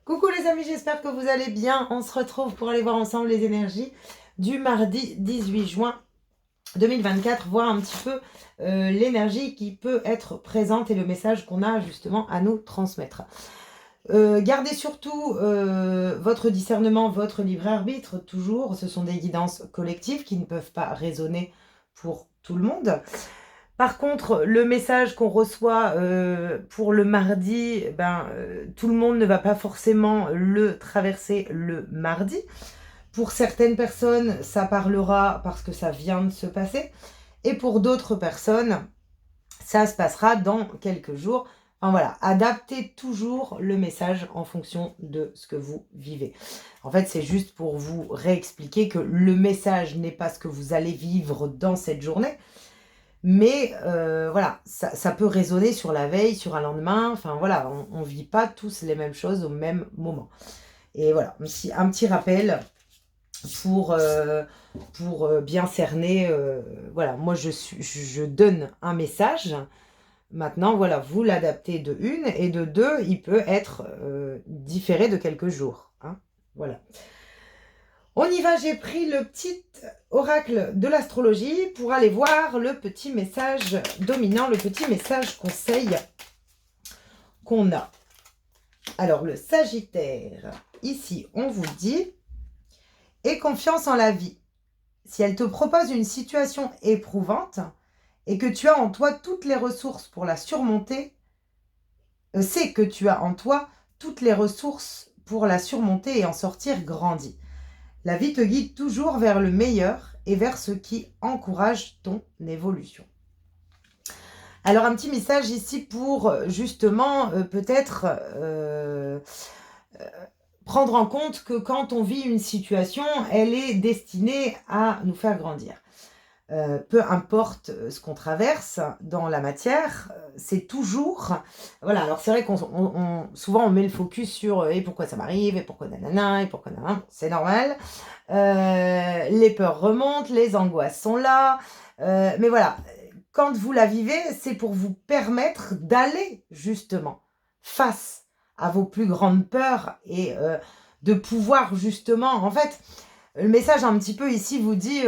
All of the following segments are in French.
Coucou les amis, j'espère que vous allez bien. On se retrouve pour aller voir ensemble les énergies du mardi 18 juin 2024, voir un petit peu l'énergie qui peut être présente et le message qu'on a justement à nous transmettre. Gardez surtout votre discernement, votre libre arbitre, toujours. Ce sont des guidances collectives qui ne peuvent pas résonner pour tout le monde. Par contre, le message qu'on reçoit pour le mardi, tout le monde ne va pas forcément le traverser le mardi. Pour certaines personnes, ça parlera parce que ça vient de se passer. Et pour d'autres personnes, ça se passera dans quelques jours. Enfin voilà, adaptez toujours le message en fonction de ce que vous vivez. En fait, c'est juste pour vous réexpliquer que le message n'est pas ce que vous allez vivre dans cette journée. Mais voilà, ça peut résonner sur la veille, sur un lendemain. Enfin voilà, on ne vit pas tous les mêmes choses au même moment. Et voilà, un petit rappel pour bien cerner. Voilà, moi je donne un message. Maintenant, voilà, vous l'adaptez de une. Et de deux, il peut être différé de quelques jours. Hein, voilà. On y va, j'ai pris le petit oracle de l'astrologie pour aller voir le petit message dominant, le petit message conseil qu'on a. Alors, le Sagittaire, ici, on vous dit « Aie confiance en la vie. Si elle te propose une situation éprouvante et que tu as en toi toutes les ressources pour la surmonter, c'est que tu as en toi toutes les ressources pour la surmonter et en sortir grandi. La vie te guide toujours vers le meilleur et vers ce qui encourage ton évolution. » Alors, un petit message ici pour justement peut-être prendre en compte que quand on vit une situation, elle est destinée à nous faire grandir. Peu importe ce qu'on traverse dans la matière, c'est toujours... Voilà, alors c'est vrai qu'on souvent on met le focus sur et pourquoi ça m'arrive, et pourquoi nanana, et pourquoi nanana, c'est normal. Les peurs remontent, les angoisses sont là, mais voilà, quand vous la vivez, c'est pour vous permettre d'aller justement face à vos plus grandes peurs et de pouvoir justement, en fait, le message un petit peu ici vous dit...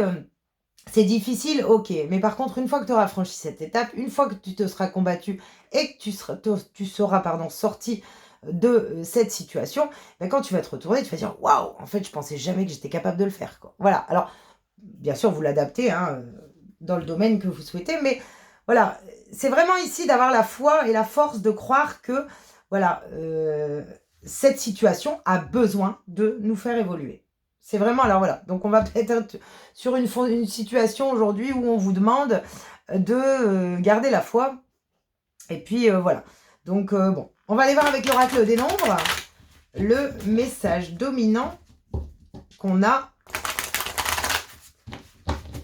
c'est difficile, ok. Mais par contre, une fois que tu auras franchi cette étape, une fois que tu te seras combattu et que tu seras sorti de cette situation, quand tu vas te retourner, tu vas dire « Waouh, en fait, je pensais jamais que j'étais capable de le faire. » quoi. Voilà. Alors, bien sûr, vous l'adaptez dans le domaine que vous souhaitez, mais voilà, c'est vraiment ici d'avoir la foi et la force de croire que voilà, cette situation a besoin de nous faire évoluer. C'est vraiment, alors voilà, donc on va peut-être être sur une situation aujourd'hui où on vous demande de garder la foi. Et puis voilà, donc bon, on va aller voir avec l'oracle des nombres le message dominant qu'on a,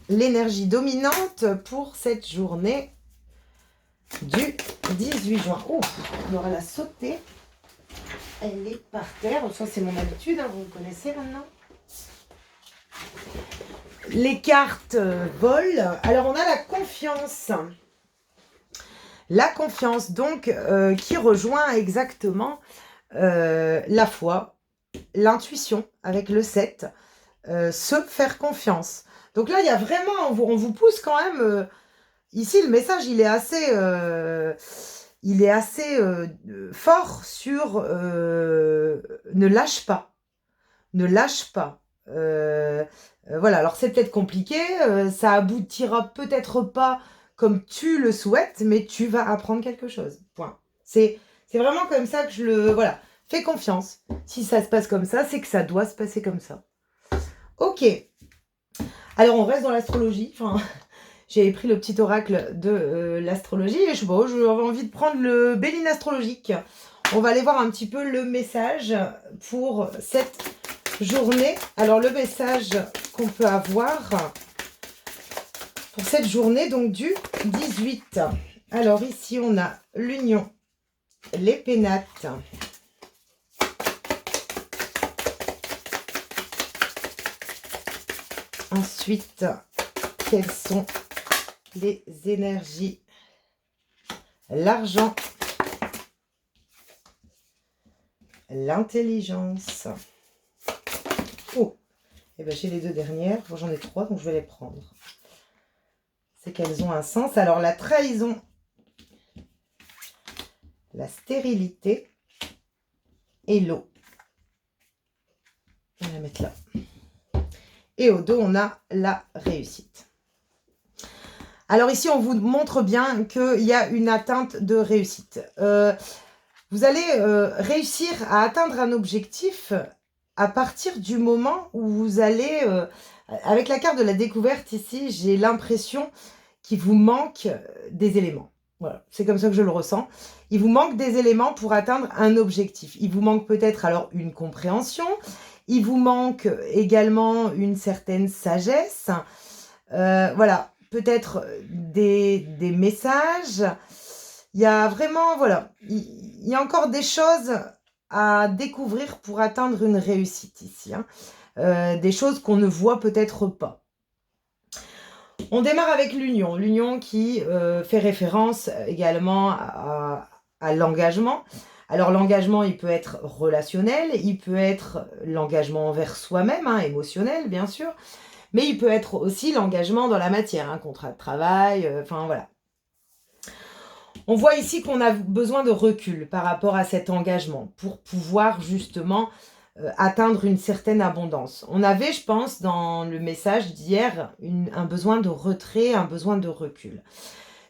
l'énergie dominante pour cette journée du 18 juin. Oh, Laura l'a sauté, elle est par terre, ça c'est mon habitude, hein, vous me connaissez maintenant. Les cartes volent. Alors, on a la confiance. La confiance, donc, qui rejoint exactement la foi, l'intuition, avec le 7, se faire confiance. Donc là, il y a vraiment, on vous pousse quand même... ici, le message, il est assez fort sur ne lâche pas. Ne lâche pas. Voilà, alors c'est peut-être compliqué, ça aboutira peut-être pas comme tu le souhaites, mais tu vas apprendre quelque chose. Point. C'est vraiment comme ça que je le... Voilà, fais confiance. Si ça se passe comme ça, c'est que ça doit se passer comme ça. Ok. Alors on reste dans l'astrologie. Enfin, j'ai pris le petit oracle de l'astrologie et j'avais envie de prendre le Béline astrologique. On va aller voir un petit peu le message pour cette journée. Alors le message qu'on peut avoir pour cette journée, donc du 18. Alors ici on a l'union, les pénates, ensuite quelles sont les énergies, l'argent, l'intelligence. Oh, et bien j'ai les 2 dernières. Bon, j'en ai 3, donc je vais les prendre. C'est qu'elles ont un sens. Alors, la trahison, la stérilité et l'eau. On va la mettre là. Et au dos, on a la réussite. Alors ici, on vous montre bien qu'il y a une atteinte de réussite. Vous allez réussir à atteindre un objectif à partir du moment où vous allez... avec la carte de la découverte ici, j'ai l'impression qu'il vous manque des éléments. Voilà, c'est comme ça que je le ressens. Il vous manque des éléments pour atteindre un objectif. Il vous manque peut-être alors une compréhension. Il vous manque également une certaine sagesse. Voilà, peut-être des messages. Il y a vraiment, voilà, il y a encore des choses à découvrir pour atteindre une réussite ici. Hein. Des choses qu'on ne voit peut-être pas. On démarre avec l'union. L'union qui fait référence également à l'engagement. Alors l'engagement, il peut être relationnel, il peut être l'engagement envers soi-même, hein, émotionnel bien sûr, mais il peut être aussi l'engagement dans la matière, un contrat de travail, enfin voilà. On voit ici qu'on a besoin de recul par rapport à cet engagement pour pouvoir justement atteindre une certaine abondance. On avait, je pense, dans le message d'hier, un besoin de retrait, un besoin de recul.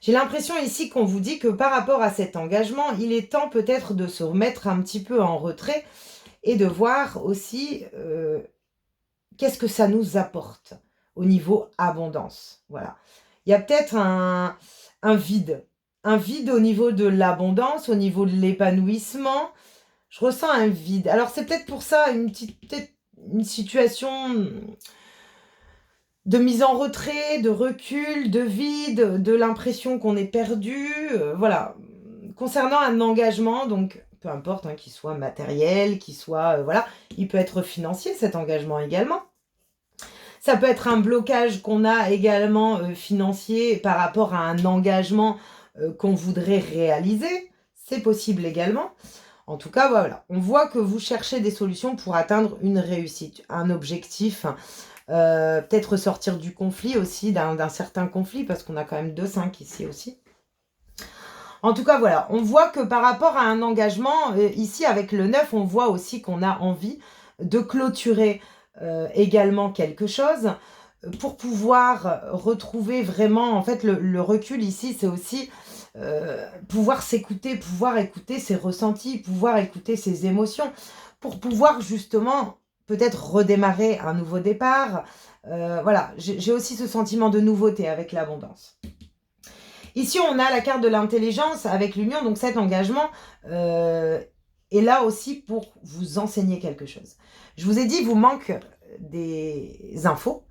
J'ai l'impression ici qu'on vous dit que par rapport à cet engagement, il est temps peut-être de se remettre un petit peu en retrait et de voir aussi qu'est-ce que ça nous apporte au niveau abondance. Voilà. Il y a peut-être un vide au niveau de l'abondance, au niveau de l'épanouissement. Je ressens un vide. Alors, c'est peut-être pour ça une situation de mise en retrait, de recul, de vide, de l'impression qu'on est perdu. Voilà. Concernant un engagement, donc peu importe, hein, qu'il soit matériel, qu'il soit... voilà, il peut être financier, cet engagement également. Ça peut être un blocage qu'on a également financier par rapport à un engagement qu'on voudrait réaliser. C'est possible également. En tout cas, voilà, on voit que vous cherchez des solutions pour atteindre une réussite, un objectif, peut-être sortir du conflit aussi, d'un certain conflit, parce qu'on a quand même 2-5 ici aussi. En tout cas, voilà, on voit que par rapport à un engagement, ici avec le 9, on voit aussi qu'on a envie de clôturer également quelque chose pour pouvoir retrouver vraiment, en fait, le recul ici, c'est aussi... pouvoir s'écouter, pouvoir écouter ses ressentis, pouvoir écouter ses émotions, pour pouvoir justement peut-être redémarrer un nouveau départ. Voilà, j'ai aussi ce sentiment de nouveauté avec l'abondance. Ici, on a la carte de l'intelligence avec l'union, donc cet engagement est là aussi pour vous enseigner quelque chose. Je vous ai dit, il vous manque des infos.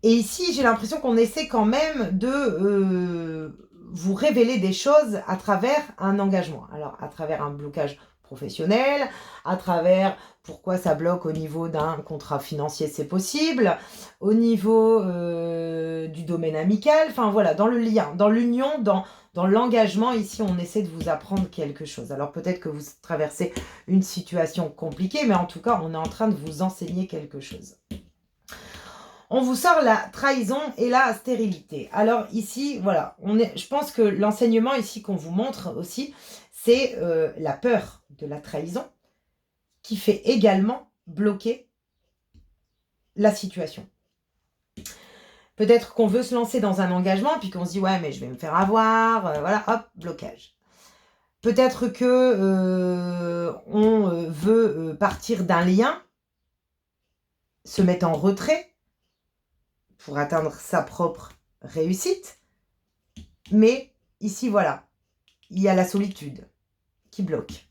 Et ici, j'ai l'impression qu'on essaie quand même de vous révéler des choses à travers un engagement. Alors, à travers un blocage professionnel, à travers pourquoi ça bloque au niveau d'un contrat financier, c'est possible, au niveau du domaine amical, enfin voilà, dans le lien, dans l'union, dans l'engagement, ici, on essaie de vous apprendre quelque chose. Alors, peut-être que vous traversez une situation compliquée, mais en tout cas, on est en train de vous enseigner quelque chose. On vous sort la trahison et la stérilité. Alors ici, voilà, je pense que l'enseignement ici qu'on vous montre aussi, c'est la peur de la trahison qui fait également bloquer la situation. Peut-être qu'on veut se lancer dans un engagement, puis qu'on se dit « ouais, mais je vais me faire avoir voilà, hop, blocage. Peut-être que on veut partir d'un lien, se mettre en retrait, pour atteindre sa propre réussite. Mais ici, voilà, il y a la solitude qui bloque.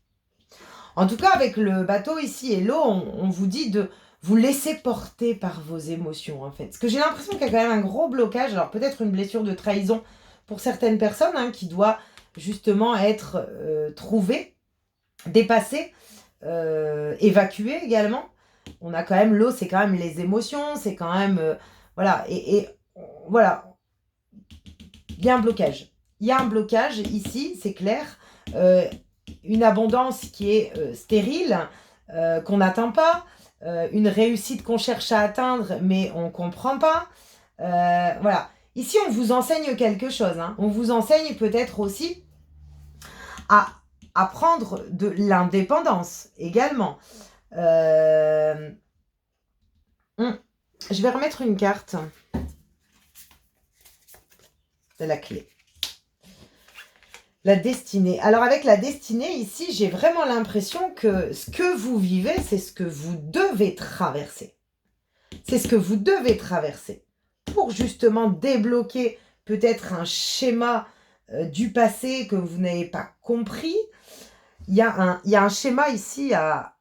En tout cas, avec le bateau ici et l'eau, on vous dit de vous laisser porter par vos émotions, en fait. Parce que j'ai l'impression qu'il y a quand même un gros blocage. Alors, peut-être une blessure de trahison pour certaines personnes, hein, qui doit justement être trouvée, dépassée, évacuée également. On a quand même l'eau, c'est quand même les émotions, c'est quand même... voilà, et voilà, il y a un blocage. Il y a un blocage ici, c'est clair. une abondance qui est stérile, qu'on n'atteint pas, une réussite qu'on cherche à atteindre, mais on ne comprend pas. Voilà. Ici, on vous enseigne quelque chose. Hein. On vous enseigne peut-être aussi à prendre de l'indépendance également. Je vais remettre une carte de la clé. La destinée. Alors avec la destinée, ici, j'ai vraiment l'impression que ce que vous vivez, c'est ce que vous devez traverser. C'est ce que vous devez traverser pour justement débloquer peut-être un schéma du passé que vous n'avez pas compris. Il y a un schéma ici à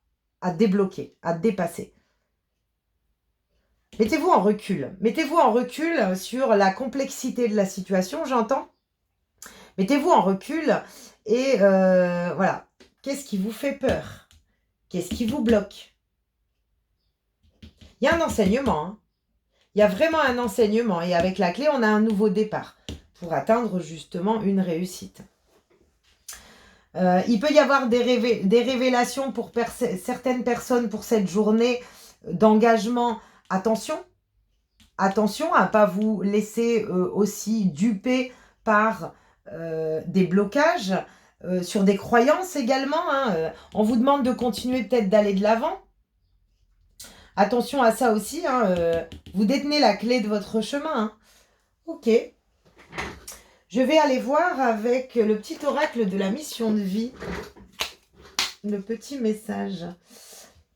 débloquer, à dépasser. Mettez-vous en recul. Mettez-vous en recul sur la complexité de la situation, j'entends. Mettez-vous en recul et voilà. Qu'est-ce qui vous fait peur? Qu'est-ce qui vous bloque? Il y a un enseignement. Hein. Il y a vraiment un enseignement. Et avec la clé, on a un nouveau départ pour atteindre justement une réussite. Il peut y avoir des révélations pour certaines personnes pour cette journée d'engagement. Attention. Attention à ne pas vous laisser aussi duper par des blocages, sur des croyances également. Hein, on vous demande de continuer peut-être d'aller de l'avant. Attention à ça aussi. Hein, vous détenez la clé de votre chemin. Hein. Ok. Je vais aller voir avec le petit oracle de la mission de vie. Le petit message.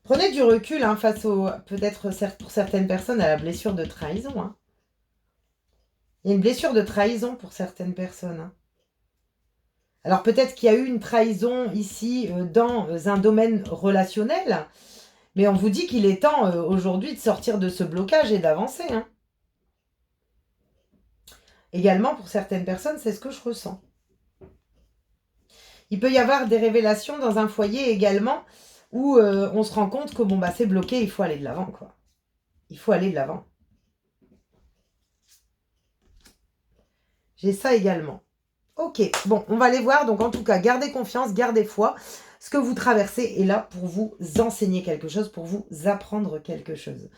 Prenez du recul hein, face au, peut-être pour certaines personnes, à la blessure de trahison. Hein. Il y a une blessure de trahison pour certaines personnes. Hein. Alors peut-être qu'il y a eu une trahison ici dans un domaine relationnel, mais on vous dit qu'il est temps aujourd'hui de sortir de ce blocage et d'avancer. Hein. Également pour certaines personnes, c'est ce que je ressens. Il peut y avoir des révélations dans un foyer également où on se rend compte que bon, bah, c'est bloqué, il faut aller de l'avant. Quoi. Il faut aller de l'avant. J'ai ça également. Ok, bon, on va les voir. Donc, en tout cas, gardez confiance, gardez foi. Ce que vous traversez est là pour vous enseigner quelque chose, pour vous apprendre quelque chose.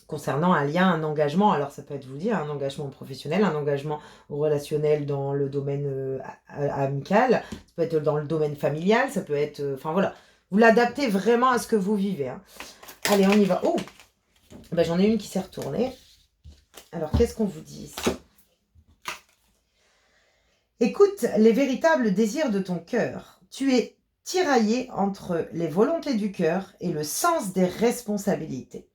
Concernant un lien, un engagement, alors ça peut être, vous dire, un engagement professionnel, un engagement relationnel dans le domaine amical, ça peut être dans le domaine familial, ça peut être... Enfin, voilà. Vous l'adaptez vraiment à ce que vous vivez. Hein. Allez, on y va. Oh, ben, j'en ai une qui s'est retournée. Alors, qu'est-ce qu'on vous dit ici? Écoute les véritables désirs de ton cœur. Tu es tiraillé entre les volontés du cœur et le sens des responsabilités.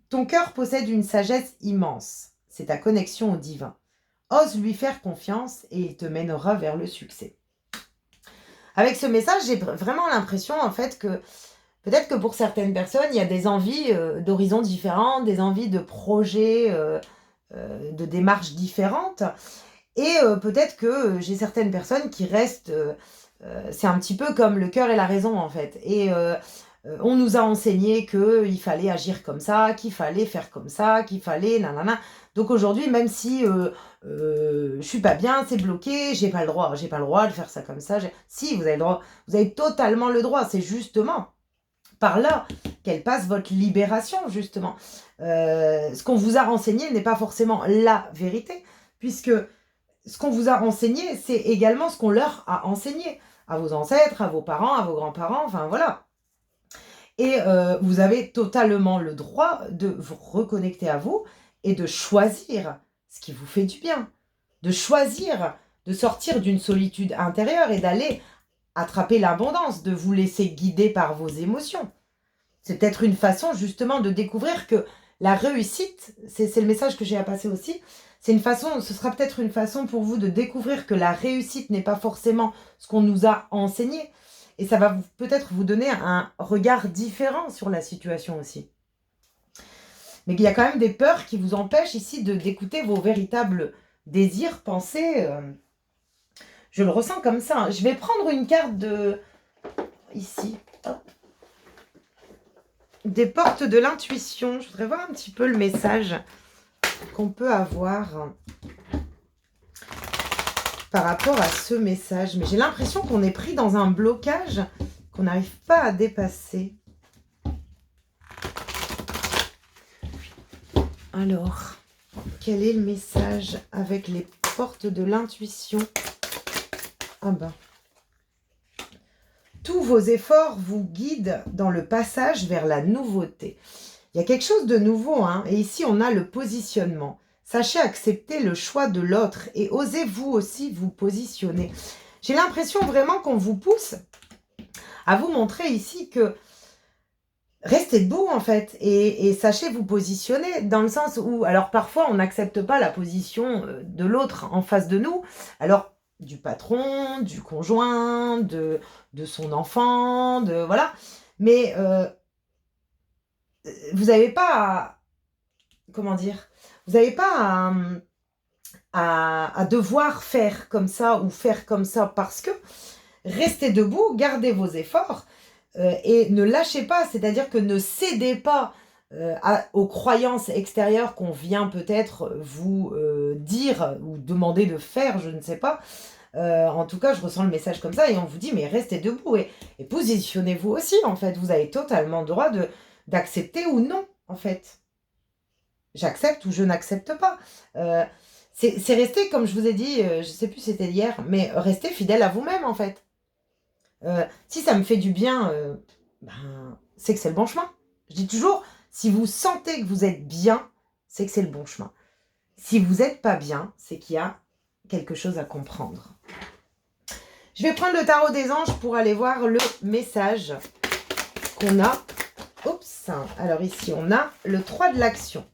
Ton cœur possède une sagesse immense. C'est ta connexion au divin. Ose lui faire confiance et il te mènera vers le succès. Avec ce message, j'ai vraiment l'impression en fait que peut-être que pour certaines personnes, il y a des envies d'horizons différents, des envies de projets, de démarches différentes. Et peut-être que j'ai certaines personnes qui restent... c'est un petit peu comme le cœur et la raison, en fait. Et on nous a enseigné qu'il fallait agir comme ça, qu'il fallait faire comme ça, qu'il fallait... nanana. Donc aujourd'hui, même si je suis pas bien, c'est bloqué, j'ai pas le droit de faire ça comme ça. Si, vous avez le droit. Vous avez totalement le droit. C'est justement par là qu'elle passe votre libération, justement. Ce qu'on vous a renseigné n'est pas forcément la vérité, puisque... ce qu'on vous a enseigné, c'est également ce qu'on leur a enseigné. À vos ancêtres, à vos parents, à vos grands-parents, enfin voilà. Et vous avez totalement le droit de vous reconnecter à vous et de choisir ce qui vous fait du bien. De choisir de sortir d'une solitude intérieure et d'aller attraper l'abondance, de vous laisser guider par vos émotions. C'est peut-être une façon justement de découvrir que la réussite, c'est le message que j'ai à passer aussi, ce sera peut-être une façon pour vous de découvrir que la réussite n'est pas forcément ce qu'on nous a enseigné. Et ça va peut-être vous donner un regard différent sur la situation aussi. Mais il y a quand même des peurs qui vous empêchent ici d'écouter vos véritables désirs, pensées. Je le ressens comme ça. Hein. Je vais prendre une carte de... ici. Hop. Des portes de l'intuition. Je voudrais voir un petit peu le message qu'on peut avoir par rapport à ce message. Mais j'ai l'impression qu'on est pris dans un blocage qu'on n'arrive pas à dépasser. Alors, quel est le message avec les portes de l'intuition? Ah ben. Tous vos efforts vous guident dans le passage vers la nouveauté. Il y a quelque chose de nouveau, hein, et ici on a le positionnement. Sachez accepter le choix de l'autre et osez vous aussi vous positionner. J'ai l'impression vraiment qu'on vous pousse à vous montrer ici que restez debout en fait et sachez vous positionner dans le sens où, alors parfois on n'accepte pas la position de l'autre en face de nous, alors du patron, du conjoint, de son enfant, voilà, mais vous n'avez pas comment dire, vous n'avez pas à devoir faire comme ça ou faire comme ça parce que restez debout, gardez vos efforts et ne lâchez pas, c'est-à-dire que ne cédez pas aux croyances extérieures qu'on vient peut-être vous dire ou demander de faire, je ne sais pas. En tout cas, je ressens le message comme ça et on vous dit, mais restez debout et positionnez-vous aussi, en fait. Vous avez totalement le droit d'accepter ou non, en fait. J'accepte ou je n'accepte pas. C'est rester, comme je vous ai dit, je ne sais plus si c'était hier, mais restez fidèle à vous-même, en fait. Si ça me fait du bien, c'est que c'est le bon chemin. Je dis toujours, si vous sentez que vous êtes bien, c'est que c'est le bon chemin. Si vous n'êtes pas bien, c'est qu'il y a quelque chose à comprendre. Je vais prendre le tarot des anges pour aller voir le message qu'on a. Oups, alors ici on a le 3 de l'action.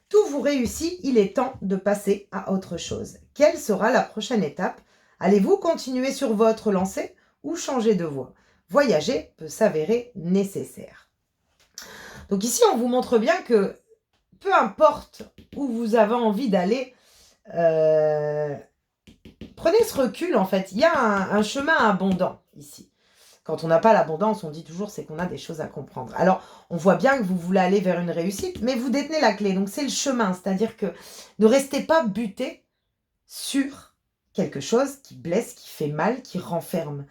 Tout vous réussit, il est temps de passer à autre chose. Quelle sera la prochaine étape? Allez-vous continuer sur votre lancée ou changer de voie? Voyager peut s'avérer nécessaire. Donc ici, on vous montre bien que peu importe où vous avez envie d'aller, prenez ce recul en fait. Il y a un chemin abondant ici. Quand on n'a pas l'abondance, on dit toujours c'est qu'on a des choses à comprendre. Alors, on voit bien que vous voulez aller vers une réussite, mais vous détenez la clé. Donc, c'est le chemin. C'est-à-dire que ne restez pas buté sur quelque chose qui blesse, qui fait mal, qui renferme.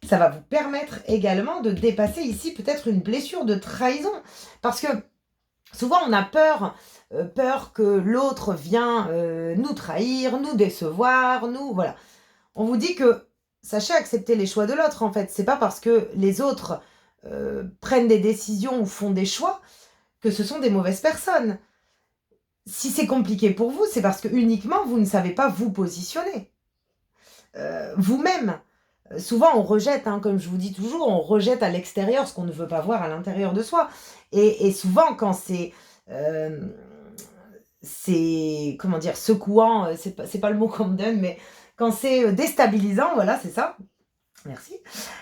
Ça va vous permettre également de dépasser ici peut-être une blessure de trahison. Parce que souvent, on a peur que l'autre vienne nous trahir, nous décevoir, voilà. On vous dit que sachez accepter les choix de l'autre, en fait. C'est pas parce que les autres prennent des décisions ou font des choix que ce sont des mauvaises personnes. Si c'est compliqué pour vous, c'est parce que uniquement vous ne savez pas vous positionner. Vous-même. Souvent, on rejette, hein, comme je vous dis toujours, on rejette à l'extérieur ce qu'on ne veut pas voir à l'intérieur de soi. Et souvent, quand c'est comment dire, secouant, c'est pas le mot qu'on me donne, mais quand c'est déstabilisant, voilà, c'est ça. Merci.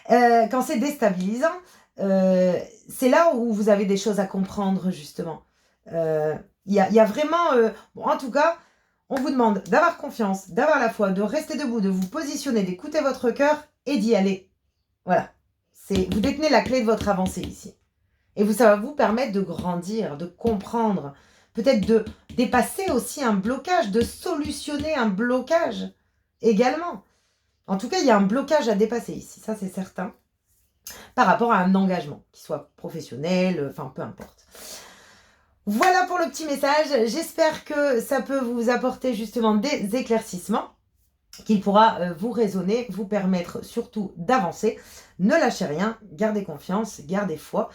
Quand c'est déstabilisant, c'est là où vous avez des choses à comprendre, justement. Il y a vraiment... bon, en tout cas, on vous demande d'avoir confiance, d'avoir la foi, de rester debout, de vous positionner, d'écouter votre cœur et d'y aller. Voilà. Vous détenez la clé de votre avancée ici. Et ça va vous permettre de grandir, de comprendre, peut-être de dépasser aussi un blocage, de solutionner un blocage également. En tout cas, il y a un blocage à dépasser ici, ça c'est certain, par rapport à un engagement, qu'il soit professionnel, enfin peu importe. Voilà pour le petit message, j'espère que ça peut vous apporter justement des éclaircissements, qu'il pourra vous résonner, vous permettre surtout d'avancer. Ne lâchez rien, gardez confiance, gardez foi,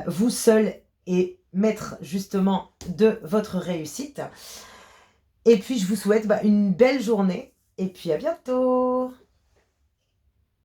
vous seul et maître justement de votre réussite. Et puis je vous souhaite une belle journée et puis à bientôt.